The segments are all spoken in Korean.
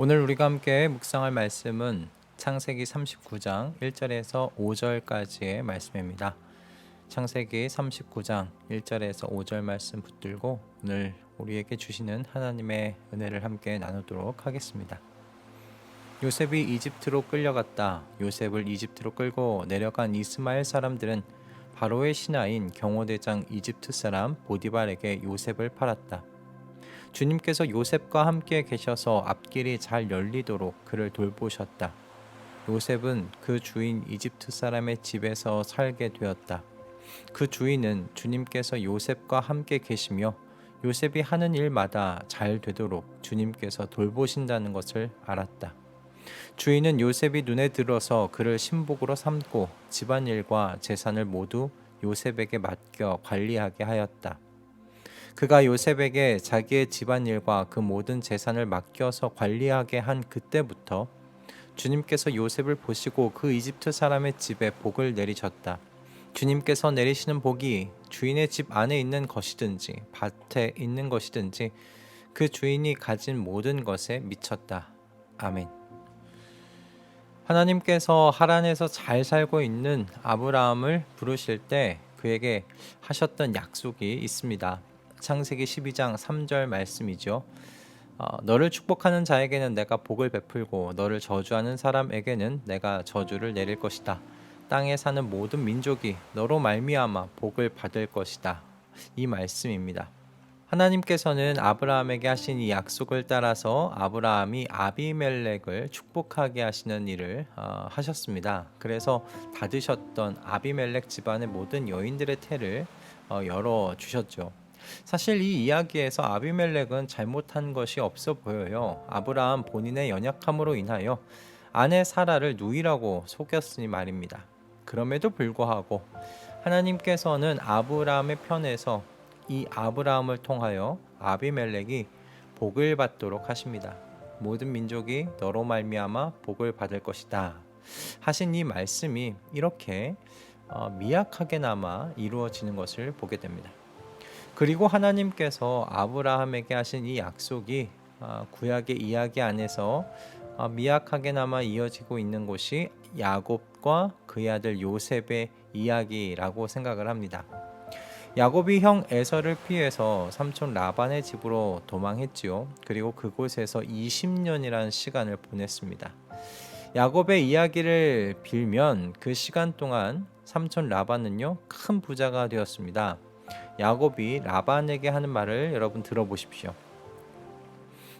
오늘 우리가 함께 묵상할 말씀은 창세기 39장 1절에서 5절까지의 말씀입니다. 창세기 39장 1절에서 5절 말씀 붙들고 오늘 우리에게 주시는 하나님의 은혜를 함께 나누도록 하겠습니다. 요셉이 이집트로 끌려갔다. 요셉을 이집트로 끌고 내려간 이스마엘 사람들은 바로의 신하인 경호대장 이집트 사람 보디발에게 요셉을 팔았다. 주님께서 요셉과 함께 계셔서 앞길이 잘 열리도록 그를 돌보셨다. 요셉은 그 주인 이집트 사람의 집에서 살게 되었다. 그 주인은 주님께서 요셉과 함께 계시며 요셉이 하는 일마다 잘 되도록 주님께서 돌보신다는 것을 알았다. 주인은 요셉이 눈에 들어서 그를 신복으로 삼고 집안일과 재산을 모두 요셉에게 맡겨 관리하게 하였다. 그가 요셉에게 자기의 집안일과 그 모든 재산을 맡겨서 관리하게 한 그때부터 주님께서 요셉을 보시고 그 이집트 사람의 집에 복을 내리셨다. 주님께서 내리시는 복이 주인의 집 안에 있는 것이든지 밭에 있는 것이든지 그 주인이 가진 모든 것에 미쳤다. 아멘. 하나님께서 하란에서 잘 살고 있는 아브라함을 부르실 때 그에게 하셨던 약속이 있습니다. 창세기 12장 3절 말씀이죠. 너를 축복하는 자에게는 내가 복을 베풀고 너를 저주하는 사람에게는 내가 저주를 내릴 것이다. 땅에 사는 모든 민족이 너로 말미암아 복을 받을 것이다. 이 말씀입니다. 하나님께서는 아브라함에게 하신 이 약속을 따라서 아브라함이 아비멜렉을 축복하게 하시는 일을 하셨습니다. 그래서 받으셨던 아비멜렉 집안의 모든 여인들의 태를 열어주셨죠. 사실 이 이야기에서 아비멜렉은 잘못한 것이 없어 보여요. 아브라함 본인의 연약함으로 인하여 아내 사라를 누이라고 속였으니 말입니다. 그럼에도 불구하고 하나님께서는 아브라함의 편에서 이 아브라함을 통하여 아비멜렉이 복을 받도록 하십니다. 모든 민족이 너로 말미암아 복을 받을 것이다 하신 이 말씀이 이렇게 미약하게나마 이루어지는 것을 보게 됩니다. 그리고 하나님께서 아브라함에게 하신 이 약속이 구약의 이야기 안에서 미약하게나마 이어지고 있는 곳이 야곱과 그의 아들 요셉의 이야기라고 생각을 합니다. 야곱이 형 에서를 피해서 삼촌 라반의 집으로 도망했지요. 그리고 그곳에서 20년이라는 시간을 보냈습니다. 야곱의 이야기를 빌면 그 시간 동안 삼촌 라반은요 큰 부자가 되었습니다. 야곱이 라반에게 하는 말을 여러분 들어보십시오.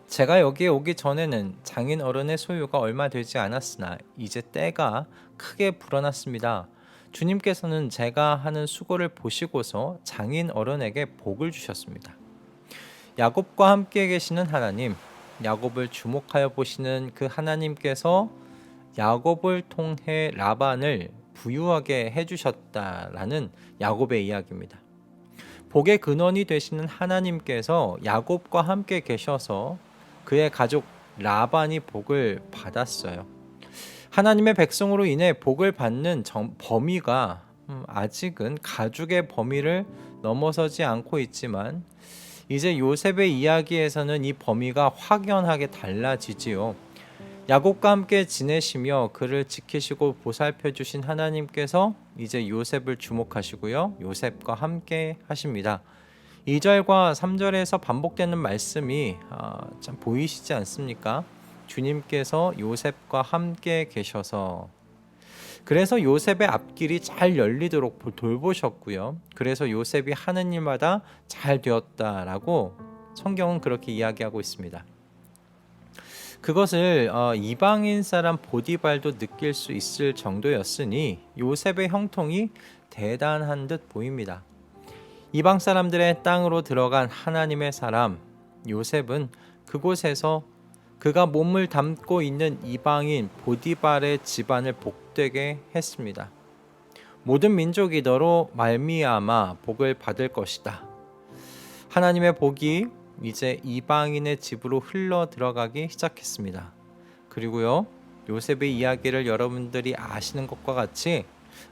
제가 여기에 오기 전에는 장인 어른의 소유가 얼마 되지 않았으나 이제 때가 크게 불어났습니다. 주님께서는 제가 하는 수고를 보시고서 장인 어른에게 복을 주셨습니다. 야곱과 함께 계시는 하나님, 야곱을 주목하여 보시는 그 하나님께서 야곱을 통해 라반을 부유하게 해주셨다라는 야곱의 이야기입니다. 복의 근원이 되시는 하나님께서 야곱과 함께 계셔서 그의 가족 라반이 복을 받았어요. 하나님의 백성으로 인해 복을 받는 범위가 아직은 가족의 범위를 넘어서지 않고 있지만 이제 요셉의 이야기에서는 이 범위가 확연하게 달라지지요. 야곱과 함께 지내시며 그를 지키시고 보살펴 주신 하나님께서 이제 요셉을 주목하시고요. 요셉과 함께 하십니다. 2절과 3절에서 반복되는 말씀이 참 보이시지 않습니까? 주님께서 요셉과 함께 계셔서 그래서 요셉의 앞길이 잘 열리도록 돌보셨고요. 그래서 요셉이 하는 일마다 잘 되었다라고 성경은 그렇게 이야기하고 있습니다. 그것을 이방인 사람 보디발도 느낄 수 있을 정도였으니 요셉의 형통이 대단한 듯 보입니다. 이방 사람들의 땅으로 들어간 하나님의 사람 요셉은 그곳에서 그가 몸을 담고 있는 이방인 보디발의 집안을 복되게 했습니다. 모든 민족이 너로 말미암아 복을 받을 것이다. 하나님의 복이 이제 이방인의 집으로 흘러 들어가기 시작했습니다. 그리고요, 요셉의 이야기를 여러분들이 아시는 것과 같이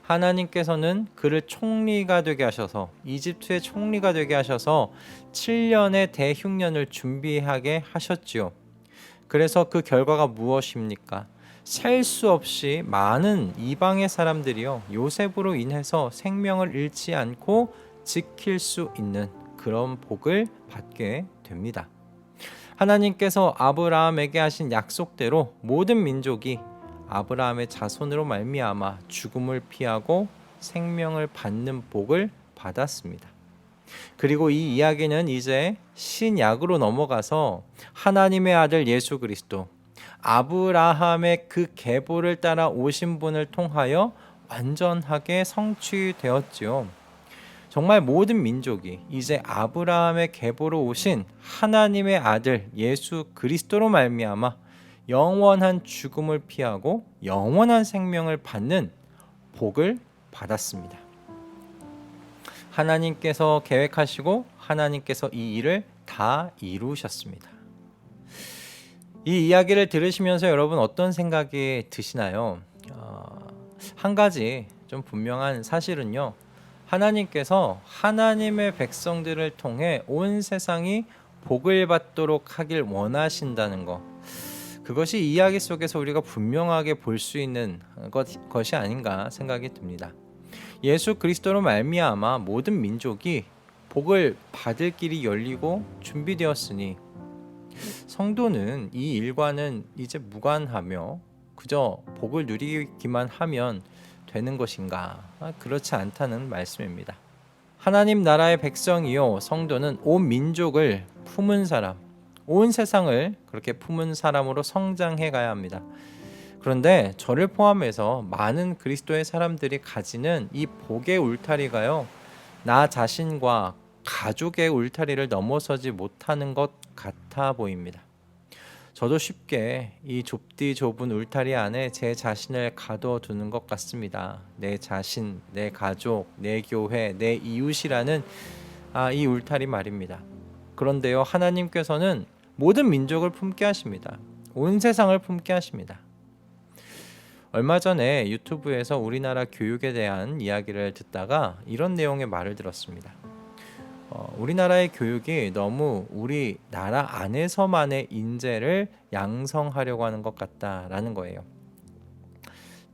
하나님께서는 그를 총리가 되게 하셔서 이집트의 총리가 되게 하셔서 7년의 대흉년을 준비하게 하셨지요. 그래서 그 결과가 무엇입니까? 셀 수 없이 많은 이방의 사람들이요, 요셉으로 인해서 생명을 잃지 않고 지킬 수 있는 그런 복을 받게 됩니다. 하나님께서 아브라함에게 하신 약속대로 모든 민족이 아브라함의 자손으로 말미암아 죽음을 피하고 생명을 받는 복을 받았습니다. 그리고 이 이야기는 이제 신약으로 넘어가서 하나님의 아들 예수 그리스도, 아브라함의 그 계보를 따라 오신 분을 통하여 완전하게 성취되었지요. 정말 모든 민족이 이제 아브라함의 계보로 오신 하나님의 아들 예수 그리스도로 말미암아 영원한 죽음을 피하고 영원한 생명을 받는 복을 받았습니다. 하나님께서 계획하시고 하나님께서 이 일을 다 이루셨습니다. 이 이야기를 들으시면서 여러분 어떤 생각이 드시나요? 한 가지 좀 분명한 사실은요, 하나님께서 하나님의 백성들을 통해 온 세상이 복을 받도록 하길 원하신다는 것, 그것이 이 이야기 속에서 우리가 분명하게 볼 수 있는 것이 아닌가 생각이 듭니다. 예수 그리스도로 말미암아 모든 민족이 복을 받을 길이 열리고 준비되었으니 성도는 이 일과는 이제 무관하며 그저 복을 누리기만 하면 되는 것인가? 그렇지 않다는 말씀입니다. 하나님 나라의 백성이요, 성도는 온 민족을 품은 사람, 온 세상을 그렇게 품은 사람으로 성장해 가야 합니다. 그런데 저를 포함해서 많은 그리스도의 사람들이 가지는 이 복의 울타리가요, 나 자신과 가족의 울타리를 넘어서지 못하는 것 같아 보입니다. 저도 쉽게 이 좁디 좁은 울타리 안에 제 자신을 가둬두는 것 같습니다. 내 자신, 내 가족, 내 교회, 내 이웃이라는 이 울타리 말입니다. 그런데요, 하나님께서는 모든 민족을 품게 하십니다. 온 세상을 품게 하십니다. 얼마 전에 유튜브에서 우리나라 교육에 대한 이야기를 듣다가 이런 내용의 말을 들었습니다. 우리나라의 교육이 너무 우리나라 안에서만의 인재를 양성하려고 하는 것 같다라는 거예요.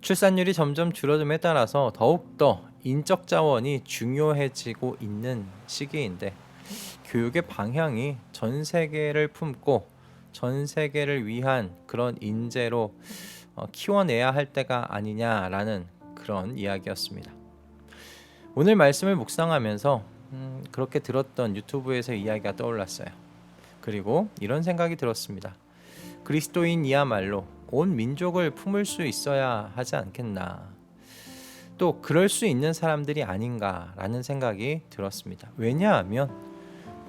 출산율이 점점 줄어듦에 따라서 더욱더 인적 자원이 중요해지고 있는 시기인데, 교육의 방향이 전 세계를 품고 전 세계를 위한 그런 인재로 키워내야 할 때가 아니냐라는 그런 이야기였습니다. 오늘 말씀을 묵상하면서 그렇게 들었던 유튜브에서 이야기가 떠올랐어요. 그리고 이런 생각이 들었습니다. 그리스도인이야말로 온 민족을 품을 수 있어야 하지 않겠나, 또 그럴 수 있는 사람들이 아닌가라는 생각이 들었습니다. 왜냐하면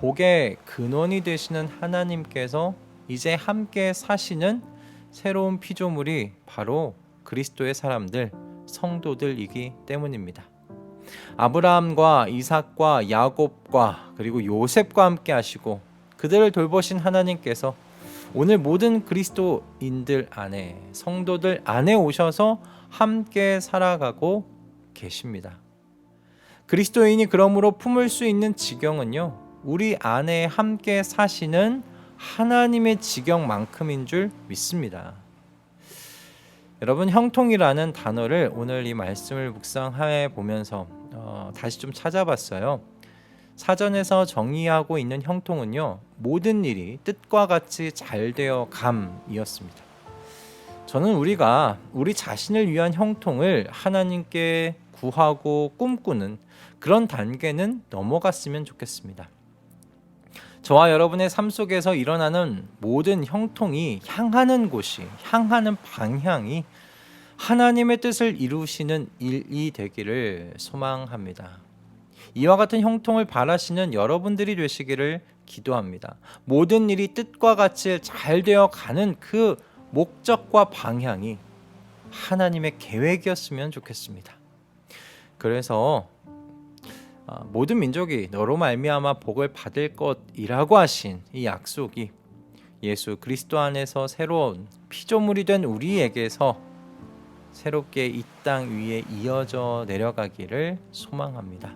복의 근원이 되시는 하나님께서 이제 함께 사시는 새로운 피조물이 바로 그리스도의 사람들, 성도들이기 때문입니다. 아브라함과 이삭과 야곱과 그리고 요셉과 함께 하시고 그들을 돌보신 하나님께서 오늘 모든 그리스도인들 안에, 성도들 안에 오셔서 함께 살아가고 계십니다. 그리스도인이 그러므로 품을 수 있는 지경은요, 우리 안에 함께 사시는 하나님의 지경만큼인 줄 믿습니다. 여러분, 형통이라는 단어를 오늘 이 말씀을 묵상해 보면서 다시 좀 찾아봤어요. 사전에서 정의하고 있는 형통은요, 모든 일이 뜻과 같이 잘 되어 감이었습니다. 저는 우리가 우리 자신을 위한 형통을 하나님께 구하고 꿈꾸는 그런 단계는 넘어갔으면 좋겠습니다. 저와 여러분의 삶 속에서 일어나는 모든 형통이 향하는 곳이, 향하는 방향이 하나님의 뜻을 이루시는 일이 되기를 소망합니다. 이와 같은 형통을 바라시는 여러분들이 되시기를 기도합니다. 모든 일이 뜻과 같이 잘 되어 가는 그 목적과 방향이 하나님의 계획이었으면 좋겠습니다. 그래서 모든 민족이 너로 말미암아 복을 받을 것이라고 하신 이 약속이 예수 그리스도 안에서 새로운 피조물이 된 우리에게서 새롭게 이 땅 위에 이어져 내려가기를 소망합니다.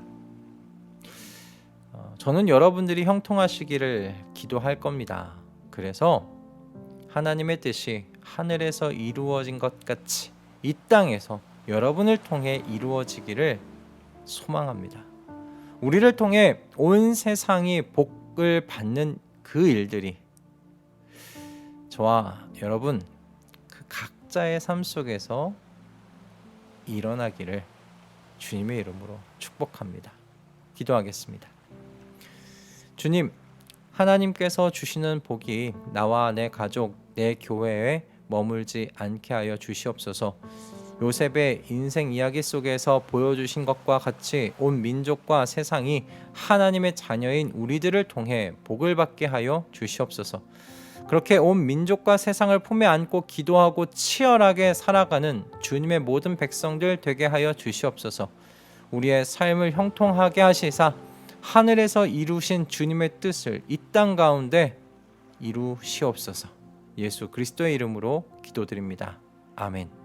저는 여러분들이 형통하시기를 기도할 겁니다. 그래서 하나님의 뜻이 하늘에서 이루어진 것 같이 이 땅에서 여러분을 통해 이루어지기를 소망합니다. 우리를 통해 온 세상이 복을 받는 그 일들이 저와 여러분 그 각자의 삶 속에서 일어나기를 주님의 이름으로 축복합니다. 기도하겠습니다. 주님, 하나님께서 주시는 복이 나와 내 가족, 내 교회에 머물지 않게 하여 주시옵소서. 요셉의 인생 이야기 속에서 보여주신 것과 같이 온 민족과 세상이 하나님의 자녀인 우리들을 통해 복을 받게 하여 주시옵소서. 그렇게 온 민족과 세상을 품에 안고 기도하고 치열하게 살아가는 주님의 모든 백성들 되게 하여 주시옵소서. 우리의 삶을 형통하게 하시사 하늘에서 이루신 주님의 뜻을 이 땅 가운데 이루시옵소서. 예수 그리스도의 이름으로 기도드립니다. 아멘.